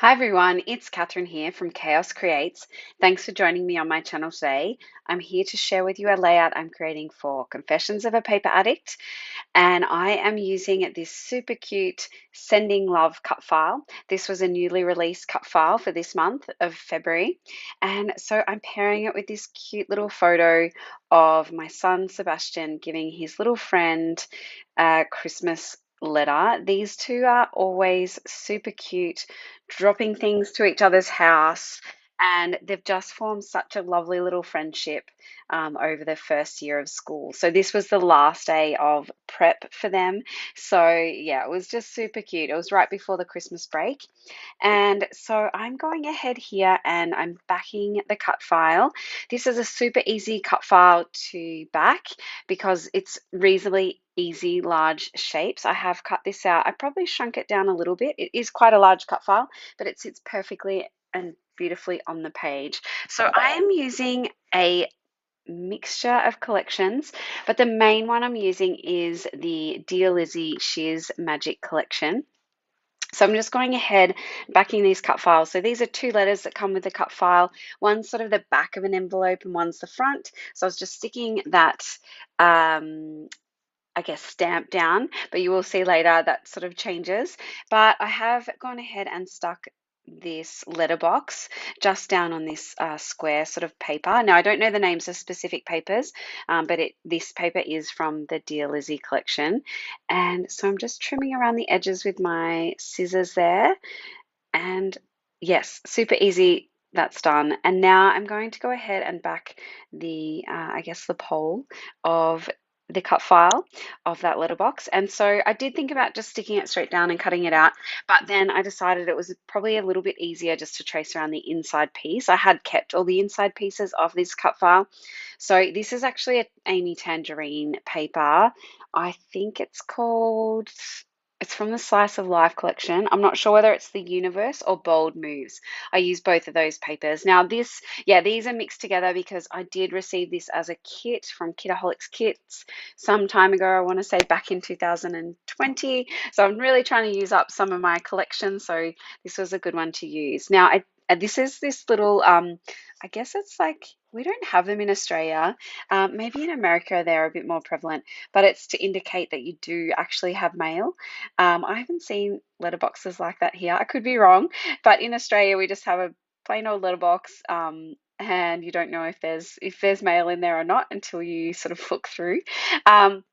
Hi everyone, it's Catherine here from Chaos Creates. Thanks for joining me on my channel today. I'm here to share with you a layout I'm creating for Confessions of a Paper Addict, and I am using this super cute Sending Love cut file. This was a newly released cut file for this month of February, and so I'm pairing it with this cute little photo of my son Sebastian giving his little friend a Christmas letter. These two are always super cute, dropping things to each other's house, and they've just formed such a lovely little friendship over their first year of school. So this was the last day of prep for them. So yeah, it was just super cute. It was right before the Christmas break. And so I'm going ahead here and I'm backing the cut file. This is a super easy cut file to back because it's reasonably easy large shapes. I have cut this out. I probably shrunk it down a little bit. It is quite a large cut file, but it sits perfectly and beautifully on the page. So I am using a mixture of collections, but the main one I'm using is the Dear Lizzy She's Magic collection. So I'm just going ahead backing these cut files. So these are two letters that come with the cut file. One's sort of the back of an envelope and one's the front. So I was just sticking that I guess stamp down, but you will see later that sort of changes. But I have gone ahead and stuck this letterbox just down on this square sort of paper. Now I don't know the names of specific papers, but this paper is from the Dear Lizzy collection, and so I'm just trimming around the edges with my scissors there. And yes, super easy. That's done. And now I'm going to go ahead and back I guess, the pole of the cut file of that letterbox. And so I did think about just sticking it straight down and cutting it out, but then I decided it was probably a little bit easier just to trace around the inside piece. I had kept all the inside pieces of this cut file. So this is actually a Amy Tangerine paper. I think it's from the Slice of Life collection. I'm not sure whether it's the Universe or Bold Moves. I use both of those papers. Now these are mixed together because I did receive this as a kit from Kitaholics Kits some time ago. I want to say back in 2020. So I'm really trying to use up some of my collection. So this was a good one to use. Now this is this little I guess it's like we don't have them in Australia. Maybe in America they're a bit more prevalent, but it's to indicate that you do actually have mail. I haven't seen letterboxes like that here. I could be wrong, but in Australia we just have a plain old letterbox, and you don't know if there's mail in there or not until you sort of look through. Um,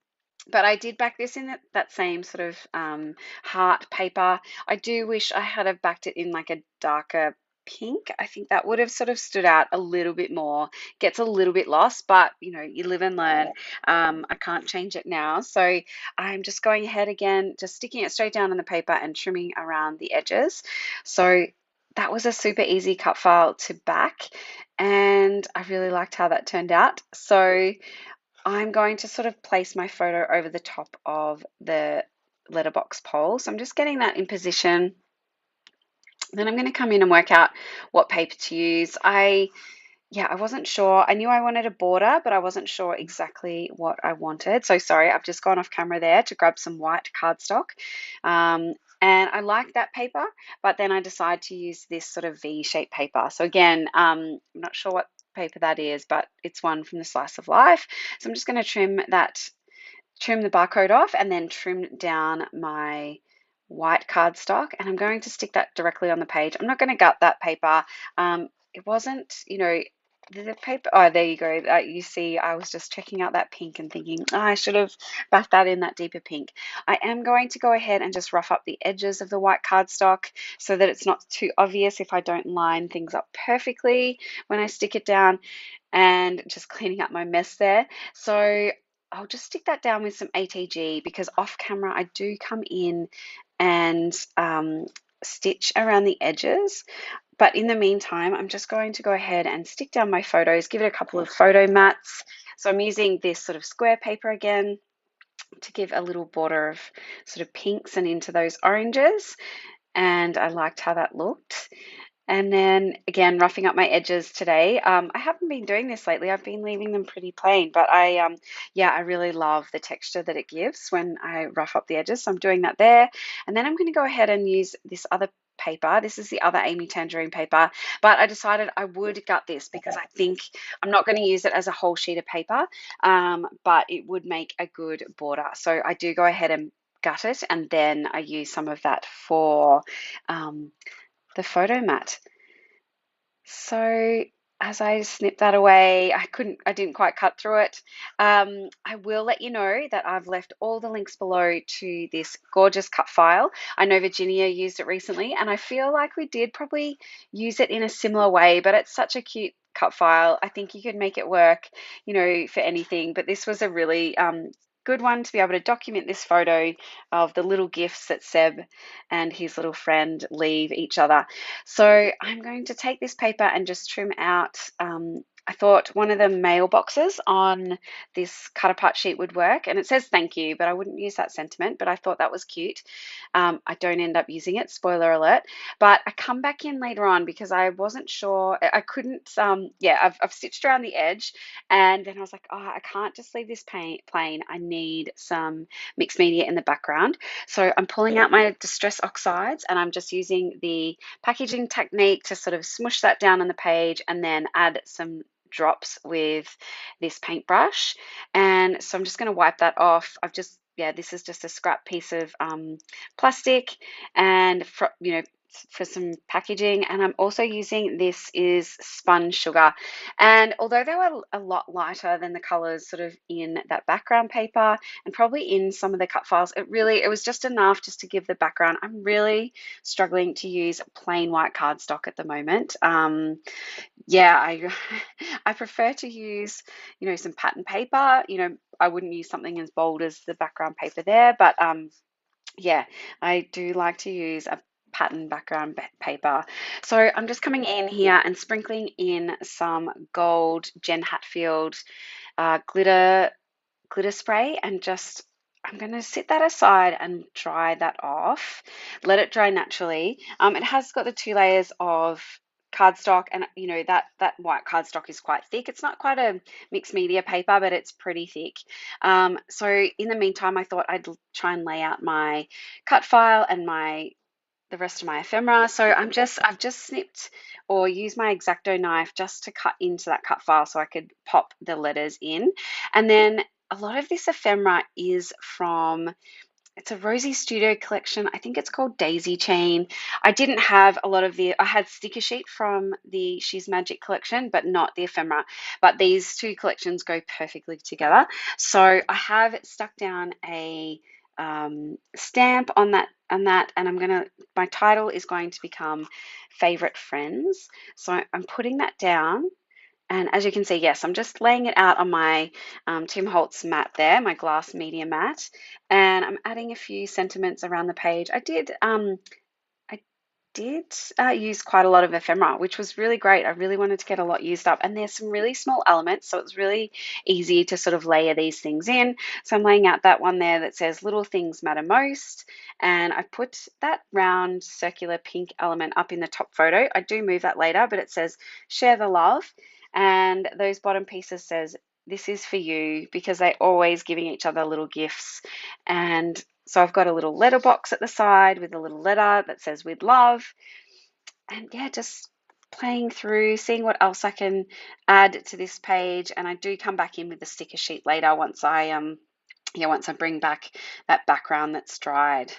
but I did back this in that same sort of heart paper. I do wish I had have backed it in like a darker pink. I think that would have sort of stood out a little bit more. Gets a little bit lost, but you live and learn. I can't change it now. So I'm just going ahead again, just sticking it straight down on the paper and trimming around the edges. So that was a super easy cut file to back, and I really liked how that turned out. So I'm going to sort of place my photo over the top of the letterbox pole. So I'm just getting that in position. Then I'm going to come in and work out what paper to use. I wasn't sure. I knew I wanted a border, but I wasn't sure exactly what I wanted. So sorry, I've just gone off camera there to grab some white cardstock. And I like that paper, but then I decided to use this sort of V-shaped paper. So again, I'm not sure what paper that is, but it's one from the Slice of Life. So I'm just going to trim the barcode off and then trim down my white cardstock, and I'm going to stick that directly on the page. I'm not going to gut that paper. It wasn't, the paper. Oh, there you go. You see, I was just checking out that pink and thinking, oh, I should have backed that in that deeper pink. I am going to go ahead and just rough up the edges of the white cardstock so that it's not too obvious if I don't line things up perfectly when I stick it down, and just cleaning up my mess there. So I'll just stick that down with some ATG because off camera I do come in and stitch around the edges. But in the meantime, I'm just going to go ahead and stick down my photos, give it a couple of photo mats. So I'm using this sort of square paper again to give a little border of sort of pinks and into those oranges. And I liked how that looked. And then again, roughing up my edges today. I haven't been doing this lately. I've been leaving them pretty plain, but yeah, I really love the texture that it gives when I rough up the edges. So I'm doing that there. And then I'm going to go ahead and use this other paper. This is the other Amy Tangerine paper, but I decided I would gut this because I think I'm not going to use it as a whole sheet of paper, but it would make a good border. So I do go ahead and gut it, and then I use some of that for um, the photo mat. So as I snip that away, I didn't quite cut through it. I will let you know that I've left all the links below to this gorgeous cut file. I know Virginia used it recently, and I feel like we did probably use it in a similar way, but it's such a cute cut file. I think you could make it work, for anything, but this was a really good one to be able to document this photo of the little gifts that Seb and his little friend leave each other. So I'm going to take this paper and just trim out. I thought one of the mailboxes on this cut apart sheet would work, and it says thank you, but I wouldn't use that sentiment, but I thought that was cute. I don't end up using it, spoiler alert, but I come back in later on because I wasn't sure. I couldn't, yeah, I've stitched around the edge, and then I was like, oh, I can't just leave this plain. I need some mixed media in the background. So I'm pulling out my Distress Oxides, and I'm just using the packaging technique to sort of smush that down on the page and then add some drops with this paintbrush. And so I'm just going to wipe that off. Yeah, this is just a scrap piece of plastic, and for some packaging. And I'm also using, this is spun sugar, and although they were a lot lighter than the colors sort of in that background paper and probably in some of the cut files, it was just enough just to give the background. I'm really struggling to use plain white cardstock at the moment. Yeah, I prefer to use, some pattern paper. I wouldn't use something as bold as the background paper there, but yeah, I do like to use a pattern background paper. So I'm just coming in here and sprinkling in some gold Jen Hatfield glitter spray, and just I'm going to sit that aside and dry that off. Let it dry naturally. It has got the two layers of cardstock, and that white cardstock is quite thick. It's not quite a mixed media paper, but it's pretty thick. So in the meantime, I thought I'd try and lay out my cut file and the rest of my ephemera. So I've just snipped or used my X-Acto knife just to cut into that cut file so I could pop the letters in. And then a lot of this ephemera is from, it's a Rosie Studio collection. I think it's called Daisy Chain. I didn't have a lot of I had sticker sheet from the She's Magic collection, but not the ephemera. But these two collections go perfectly together. So I have stuck down a stamp on that, and my title is going to become Favorite Friends. So I'm putting that down. And as you can see, yes, I'm just laying it out on my Tim Holtz mat there, my glass media mat, and I'm adding a few sentiments around the page. I did use quite a lot of ephemera, which was really great. I really wanted to get a lot used up, and there's some really small elements, so it's really easy to sort of layer these things in. So I'm laying out that one there that says little things matter most, and I put that round circular pink element up in the top photo. I do move that later, but it says share the love, and those bottom pieces says this is for you, because they're always giving each other little gifts. And so I've got a little letter box at the side with a little letter that says with love. And yeah, just playing through, seeing what else I can add to this page. And I do come back in with the sticker sheet later once I bring back that background that's dried.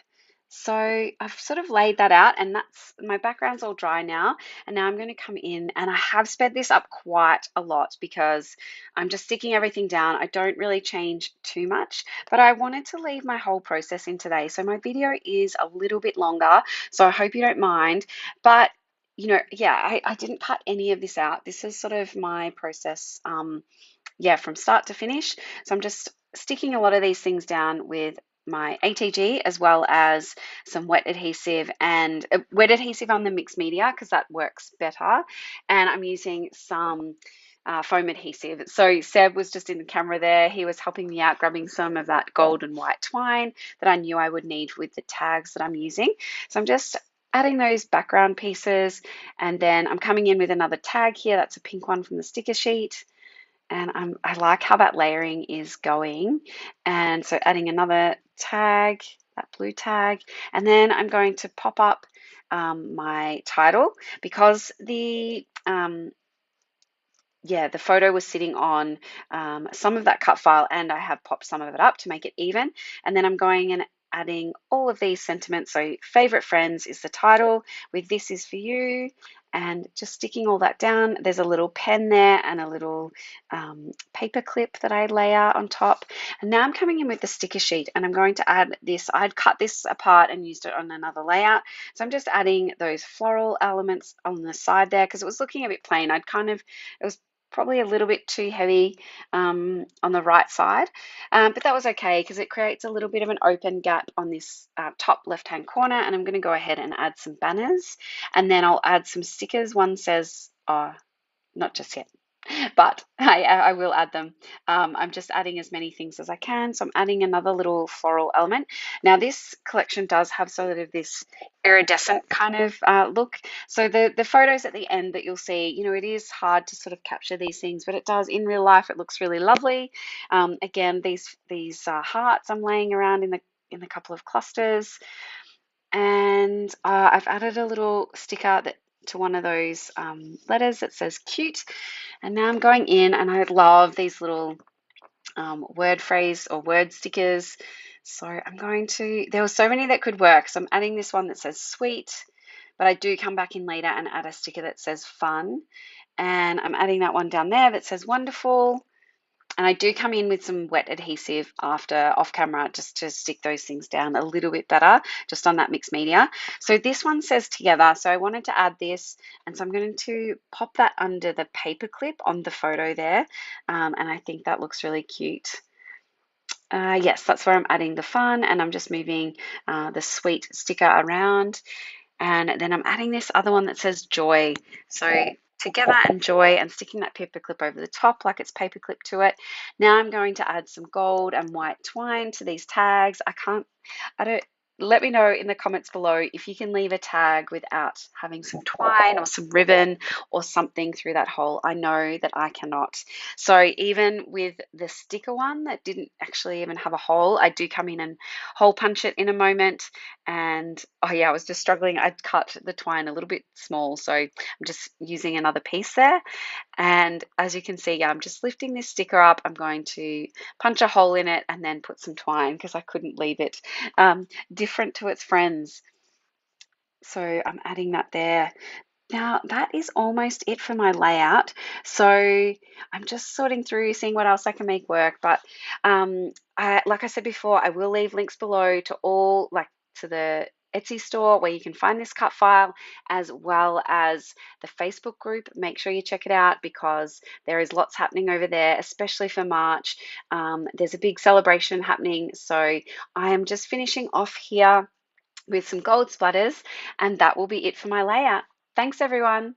So I've sort of laid that out, and that's my background's all dry now. And now I'm going to come in, and I have sped this up quite a lot because I'm just sticking everything down. I don't really change too much, but I wanted to leave my whole process in today. So my video is a little bit longer, so I hope you don't mind. But yeah, I didn't cut any of this out. This is sort of my process, yeah, from start to finish. So I'm just sticking a lot of these things down with my ATG, as well as some wet adhesive, and wet adhesive on the mixed media because that works better. And I'm using some foam adhesive. So Seb was just in the camera there. He was helping me out, grabbing some of that gold and white twine that I knew I would need with the tags that I'm using. So I'm just adding those background pieces, and then I'm coming in with another tag here. That's a pink one from the sticker sheet. And I like how that layering is going. And so adding another tag, that blue tag, and then I'm going to pop up my title because the photo was sitting on some of that cut file, and I have popped some of it up to make it even. And then I'm going and adding all of these sentiments. So favorite friends is the title with this is for you, and just sticking all that down. There's a little pen there and a little paper clip that I layer on top. And now I'm coming in with the sticker sheet, and I'm going to add this. I'd cut this apart and used it on another layout. So I'm just adding those floral elements on the side there because it was looking a bit plain. It was probably a little bit too heavy on the right side, but that was okay because it creates a little bit of an open gap on this top left hand corner. And I'm going to go ahead and add some banners, and then I'll add some stickers. One says, oh, not just yet, but I will add them. I'm just adding as many things as I can. So I'm adding another little floral element. Now this collection does have sort of this iridescent kind of look. So the photos at the end that you'll see, it is hard to sort of capture these things, but it does in real life. It looks really lovely. Again, these hearts I'm laying around in a couple of clusters, and I've added a little sticker to one of those letters that says cute. And now I'm going in, and I love these little word phrase or word stickers. So there were so many that could work. So I'm adding this one that says sweet, but I do come back in later and add a sticker that says fun. And I'm adding that one down there that says wonderful. And I do come in with some wet adhesive after off camera just to stick those things down a little bit better, just on that mixed media. So this one says together. So I wanted to add this. And so I'm going to pop that under the paper clip on the photo there. And I think that looks really cute. Yes, that's where I'm adding the fun, and I'm just moving the sweet sticker around. And then I'm adding this other one that says joy. So together and joy, and sticking that paper clip over the top like it's paper clip to it. Now I'm going to add some gold and white twine to these tags. I don't, let me know in the comments below if you can leave a tag without having some twine or some ribbon or something through that hole. I know that I cannot. So even with the sticker one that didn't actually even have a hole, I do come in and hole punch it in a moment. And oh yeah, I was just struggling. I'd cut the twine a little bit small, so I'm just using another piece there. And as you can see, yeah, I'm just lifting this sticker up. I'm going to punch a hole in it and then put some twine because I couldn't leave it different to its friends. So I'm adding that there. Now that is almost it for my layout. So I'm just sorting through, seeing what else I can make work. But like I said before, I will leave links below to the Etsy store where you can find this cut file, as well as the Facebook group. Make sure you check it out because there is lots happening over there, especially for March. There's a big celebration happening. So I am just finishing off here with some gold splatters, and that will be it for my layout. Thanks, everyone.